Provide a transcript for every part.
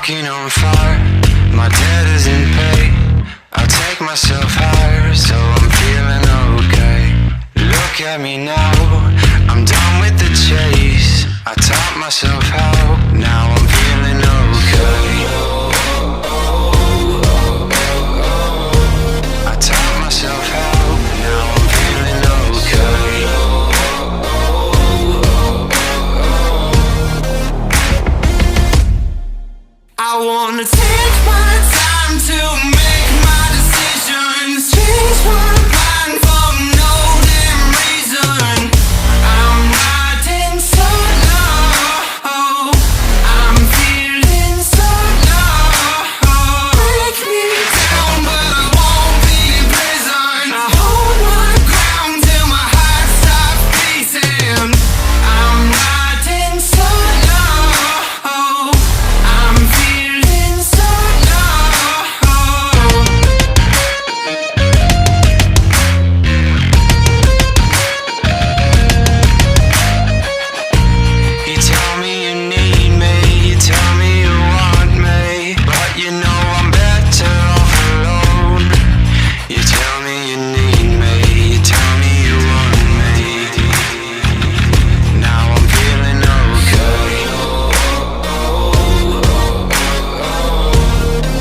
walking on fire, my debt isn't paid. I'll take myself higher, so I'm feeling okay. Look at me now, I'm done with the chase. I taught myself how, now I'm feeling okay. I taught myself how, now I'm feeling okay. I wanna take my time to make my decisions, change my mind for no damn reason. I'm riding solo, I'm feeling so low. Break me down but I won't be in prison. I hold my ground till my heart stops beating. I'm riding solo, I'm feeling so low. You tell me you need me, you tell me you want me, but you know I'm better off alone. You tell me you need me, you tell me you want me. Now I'm feeling okay.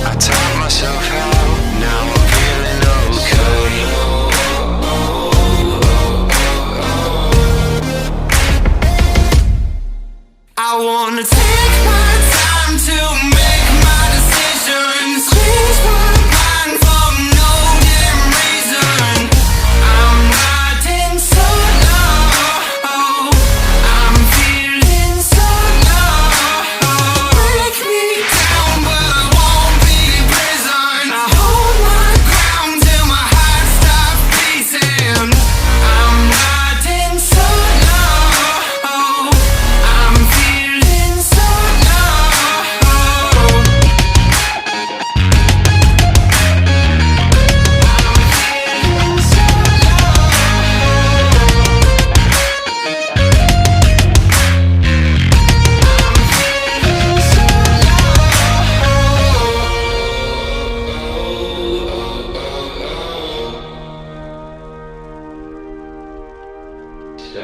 I taught myself how, now I'm feeling okay. I wanna take my time to make my decisions, change my mind for no damn reason. I'm riding solo, I'm feeling so low. Break me down but I won't be in prison. I hold my ground till my heart stops beating. I'm riding solo, I'm feeling so low. So